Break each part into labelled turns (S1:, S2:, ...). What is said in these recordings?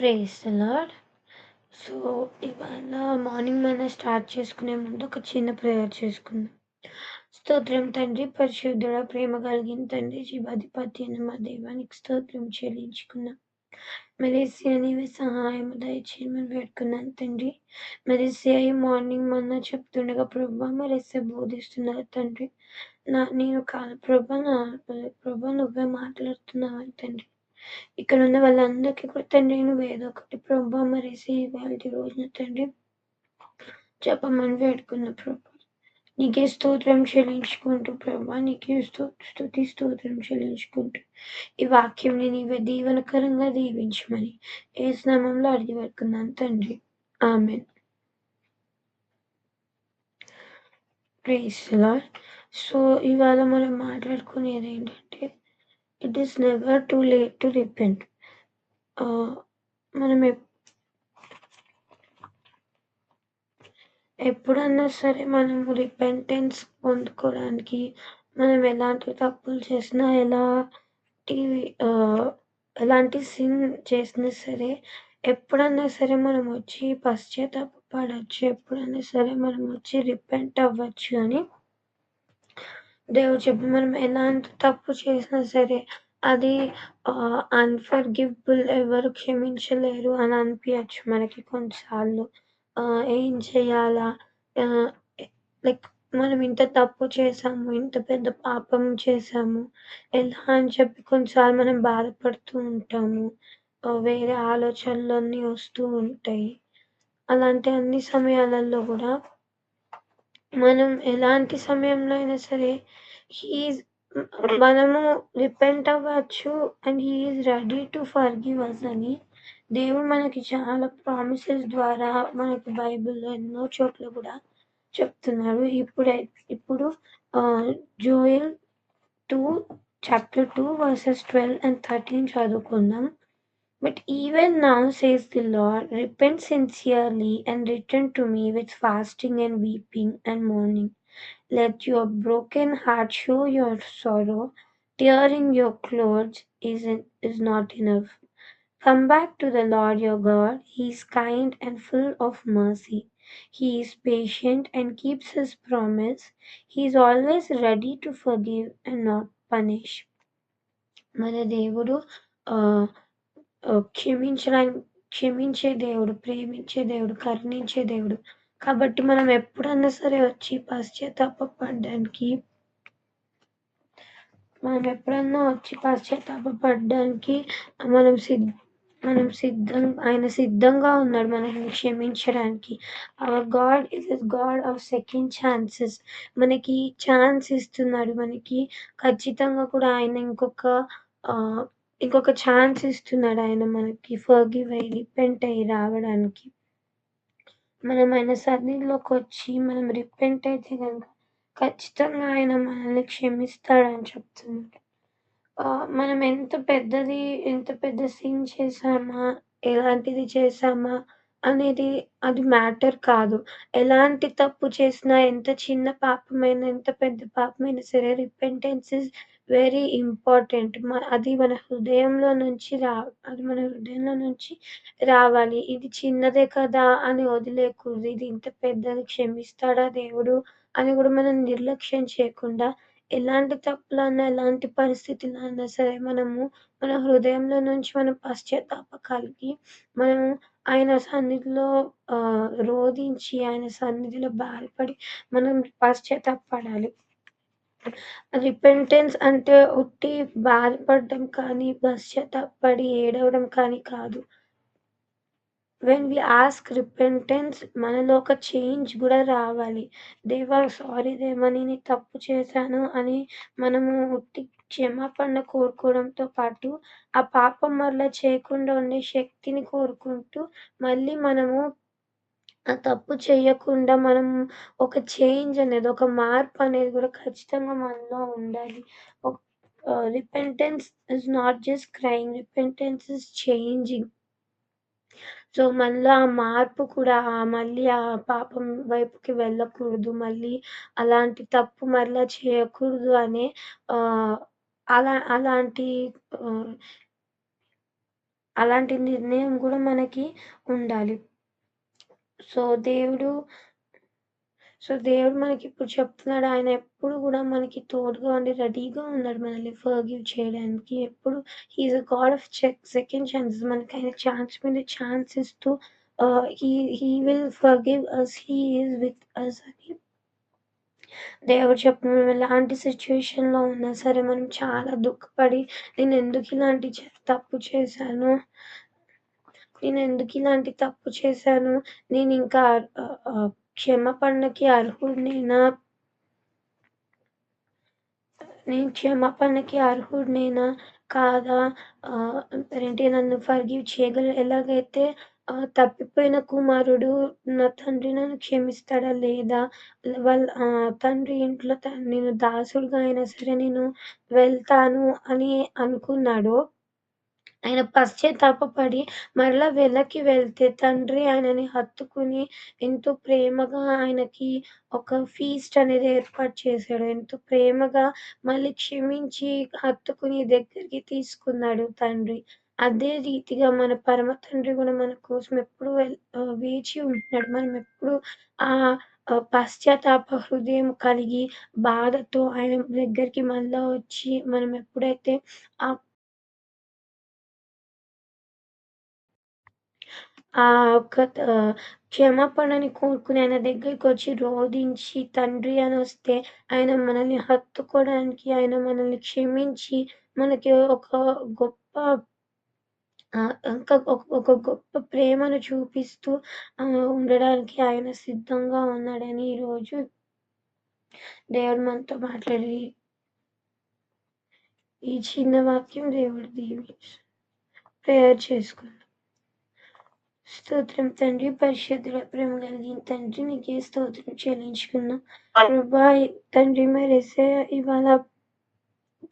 S1: Praise the lord. So, ఇవాళ morning మనం start చేసుకునే ముందు ఒక చిన్న ప్రేయర్ చేసుకుందాం. స్తోత్రం తండ్రి, పరిశుద్ధుడ, ప్రేమ కలిగిన తండ్రి, జీవాధిపతి అయిన మా దైవానికి స్తోత్రం చెల్లించుకున్నాం. మెరిసియా నీవే సహాయము దయచేయమని వేడుకున్నాను తండ్రి. మెరిసియా ఈ మార్నింగ్ మొన్న చెప్తుండగా ప్రభా మెరిసియా బోధిస్తున్నారు తండ్రి. నేను కాదు ప్రభా, ప్రభా నువ్వే మాట్లాడుతున్నావు తండ్రి. ఇక్కడ ఉన్న వాళ్ళందరికీ కూడా తండ్రి నువ్వు ఏదో ఒకటి ప్రభా మరేసి ఇవాళ రోజున తండ్రి చెప్పమని వేడుకున్న ప్రభా. నీకే స్తోత్రం చెల్లించుకుంటూ ప్రభా, నీకే స్తుతి స్తోత్రం చెల్లించుకుంటూ ఈ వాక్యంని నీవే దీవెనకరంగా దీవించమని యేసు నామములో అడిగి వేడుకున్నాను తండ్రి. Amen. Praise the lord. So ఇవాళ మనం మాట్లాడుకునేది ఏంటంటే it is never too late to repent. మనం ఎప్పుడన్నా సరే మనము రిపెంటెన్స్ పొందుకోవడానికి మనం ఎలాంటి తప్పులు చేసినా ఎలాంటి సిన్ చేసినా సరే ఎప్పుడన్నా సరే మనం వచ్చి పశ్చాత్తాపపడొచ్చు. ఎప్పుడన్నా సరే మనం వచ్చి రిపెంట్ అవ్వచ్చు అని దేవుడు చెప్పి మనం ఎలాంటి తప్పు చేసినా సరే అది అన్ఫర్గివబుల్, ఎవరు క్షమించలేరు అని అనిపించచ్చు మనకి కొన్నిసార్లు. ఏం చేయాలా, లైక్ మనం ఇంత తప్పు చేసాము, ఇంత పెద్ద పాపం చేసాము ఎలా అని చెప్పి కొన్నిసార్లు మనం బాధపడుతూ ఉంటాము. వేరే ఆలోచనలన్నీ వస్తూ ఉంటాయి. అలాంటి అన్ని సమయాలలో కూడా మనం ఎలాంటి సమయంలో అయినా సరే హీఈస్ మనము రిపెంట్ అవ్వచ్చు and he is ready to forgive us అని దేవుడు మనకి చాలా ప్రామిసెస్ ద్వారా మనకి బైబిల్లో ఎన్నో చోట్ల కూడా చెప్తున్నారు. ఇప్పుడు జోయల్ 2 verses 12 and 13 చదువుకుందాం. But even now, says the Lord, repent sincerely and return to me with fasting and weeping and mourning. Let your broken heart show your sorrow. Tearing your clothes is not enough. Come back to the Lord your God. He is kind and full of mercy. He is patient and keeps his promise. He is always ready to forgive and not punish. మన దేవుడు క్షమించే దేవుడు, ప్రేమించే దేవుడు, కరుణించే దేవుడు. కాబట్టి మనం ఎప్పుడన్నా సరే వచ్చి పశ్చాత్తాపపడడానికి ఆయన సిద్ధంగా ఉన్నాడు మనల్ని క్షమించడానికి. Our God is a God of second chances. మనకి ఛాన్స్ ఇస్తున్నాడు. మనకి ఖచ్చితంగా కూడా ఆయన ఇంకొక ఛాన్స్ ఇస్తున్నాడు. ఆయన మనకి ఫర్గివ్ అయ్యి రిపెంట్ అయ్యి రావడానికి. మనం ఆయన సన్నిధిలోకి వచ్చి మనం రిపెంట్ అయితే కనుక ఖచ్చితంగా ఆయన మనల్ని క్షమిస్తాడని చెప్తున్నాడు. మనం ఎంత పెద్ద సిన్ చేశామా, ఎలాంటిది చేశామా అనేది అది మ్యాటర్ కాదు. ఎలాంటి తప్పు చేసినా, ఎంత చిన్న పాపమైనా, ఎంత పెద్ద పాపమైనా సరే రిపెంటెన్స్ ఇస్ వెరీ ఇంపార్టెంట్. అది మన హృదయంలో నుంచి రావాలి. ఇది చిన్నదే కదా అని వదిలేయకూడదు. ఇది ఇంత పెద్దది, క్షమిస్తాడా దేవుడు అని కూడా మనం నిర్లక్ష్యం చేయకుండా ఎలాంటి తప్పులన్నా, ఎలాంటి పరిస్థితుల్లో అయినా సరే మన హృదయంలో నుంచి మనం పశ్చాత్తాప కలిగి మనం ఆయన సన్నిధిలో రోదించి, ఆయన సన్నిధిలో బాధపడి మనం పశ్చాత్తాపపడాలి. రిపెంటెన్స్ అంటే ఉట్టి బాధపడడం కానీ, పశ్చాత్తాపపడి ఏడవడం కానీ కాదు. వెన్ వి ఆస్క్ రిపెంటెన్స్ మనలో ఒక చేంజ్ కూడా రావాలి. దేవా సారీ దేవా, నేను తప్పు చేశాను అని మనము ఉట్టి క్షమాపణ కోరుకోవడంతో పాటు ఆ పాపం మరలా చేయకుండా ఉండే శక్తిని కోరుకుంటూ మళ్ళీ మనము ఆ తప్పు చేయకుండా మనం ఒక చేంజ్ అనేది, ఒక మార్పు అనేది కూడా ఖచ్చితంగా మనలో ఉండాలి. Repentance is not just crying, repentance is changing. So మళ్ళా ఆ మార్పు కూడా మళ్ళీ ఆ పాపం వైపుకి వెళ్ళకూడదు. మళ్ళీ అలాంటి తప్పు మరలా చేయకూడదు అనే అలాంటి అలాంటి నిర్ణయం గూడా మనకి ఉండాలి. సో, దేవుడు దేవుడు మనకిప్పుడు చెప్తున్నాడు. ఆయన ఎప్పుడు గూడా మనకి తోడుగా ఉండి రెడీగా ఉన్నాడు మనల్ని ఫర్‌గివ్ చేయడానికి. ఎప్పుడు he is a God of second chances. మనకాయన ఛాన్స్ మీద ఛాన్స్ ఇస్తూ he he will forgive us. He is with us అని దేవుడు చెప్తున్నాడు. మనం ఎలాంటి సిట్యుయేషన్‌లో ఉన్నా సరే మనం చాలా దుఃఖపడి నేనెందుకు ఇలాంటి తప్పు చేశాను? నేనెందుకు ఇలాంటి తప్పు చేశాను? నేనింకా క్షమాపణకి అర్హుడినేనా? నేను క్షమాపణకి అర్హుడినేనా? కాదా? అదేంటి నన్ను ఫర్‌గివ్ ఎలాగైతే తప్పిపోయిన కుమారుడు నా తండ్రి నన్ను క్షమిస్తాడా? లేదా? తండ్రి ఇంట్లో నేను దాసుడుగా అయినా సరే నేను వెళ్తాను అని అనుకున్నాడో ఆయన పశ్చాత్తాపపడి మరలా వెనక్కి వెళ్తే తండ్రి ఆయనని హత్తుకుని ఎంతో ప్రేమగా ఆయనకి ఒక ఫీస్ట్ అనేది ఏర్పాటు చేశాడు. ఎంతో ప్రేమగా మళ్ళీ క్షమించి హత్తుకుని దగ్గరికి తీసుకున్నాడు తండ్రి. అదే రీతిగా మన పరమ తండ్రి గూడా మన కోసం ఎప్పుడూ వేచి ఉంటున్నాడు. మనం ఎప్పుడు పశ్చాత్తాప హృదయం కలిగి బాధతో ఆయన దగ్గరికి మళ్ళా వచ్చి మనం ఎప్పుడైతే ఆ ఒక క్షమాపణని కోరుకుని ఆయన దగ్గరికొచ్చి రోదించి తండ్రి అనొస్తే, ఆయన మనల్ని హత్తుకోవడానికి, ఆయన మనల్ని క్షమించి, మనకి ఒక గొప్ప ఇంకా ఒక గొప్ప ప్రేమను చూపిస్తూ ఉండడానికి ఆయన సిద్ధంగా ఉన్నాడని ఈరోజు దేవుడు మనతో మాట్లాడి ఈ చిన్న వాక్యం దేవుడు దీవించి ప్రేయర్ చేసుకుందాం. స్తోత్రం తండ్రి, పరిశుద్ధుల ప్రేమ కలిగిన తండ్రి, నీకే స్తోత్రం చెల్లించుకున్నాం. ప్రభా తండ్రి మరి ఇవాళ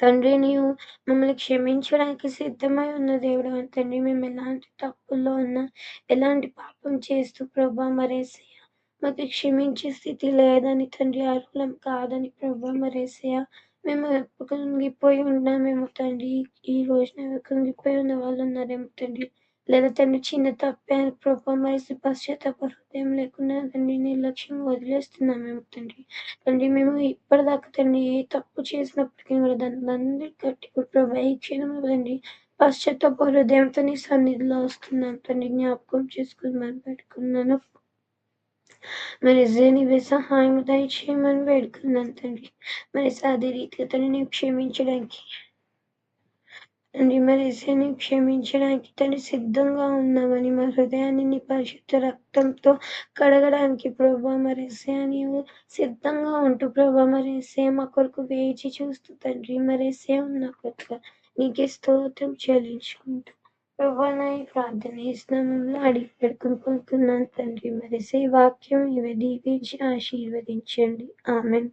S1: తండ్రి నీవు మమ్మల్ని క్షమించడానికి సిద్ధమై ఉన్న దేవుడవు తండ్రి. మేము ఎలాంటి తప్పుల్లో ఉన్నా, ఎలాంటి పాపం చేస్తూ ప్రభా మరేసయ్య మాకు క్షమించే స్థితి లేదని తండ్రి, అర్హులం కాదని ప్రభా మరేసయ్య మేము కృంగిపోయి ఉన్నామేమో తండ్రి. ఈ రోజున కృంగిపోయి ఉన్న వాళ్ళు ఉన్నారేమో తండ్రి. లేదా తండ్రి చిన్న తప్పే అని ప్రభా మరేసి పశ్చాత్తాప హృదయం లేకుండా తండ్రి నిర్లక్ష్యంగా వదిలేస్తున్నామేమో తండ్రి. తండ్రి మేము ఇప్పటిదాకా తండ్రి ఏ తప్పు చేసినప్పటికీ కూడా దాన్ని గట్టిగా ప్రభా ఈ క్షణంలో తండ్రి పశ్చాత్తాప హృదయంతో నీ సన్నిధిలో వస్తున్నాం తండ్రి. జ్ఞాపకం చేసుకుని మనం పెట్టుకున్నాను. మరి నీవే సహాయం దయచేయమని వేడుకున్నాను తండ్రి. మరి అదే రీతిగా తండ్రి నీవు క్షమించడానికి తండ్రి మరి యేసయ్యని క్షమించడానికి తండ్రి సిద్ధంగా ఉన్నామని మా హృదయాన్ని నీ పరిశుద్ధ రక్తంతో కడగడానికి ప్రభా మరి యేసయ్య నీవు సిద్ధంగా ఉంటూ ప్రభా మరి యేసయ్య మా కొరకు వేచి చూస్తూ తండ్రి మరి యేసయ్య ఉన్న కొరక నీకే స్తోత్రం చెల్లించుకుంటూ ప్రభా నా ఈ ప్రార్థన ఈ స్నామంలో అడిగి పెట్టుకుని కోరుకున్నాను తండ్రి. మరి యేసయ్య వాక్యం ఇవి దీవించి ఆశీర్వదించండి. ఆమెన్.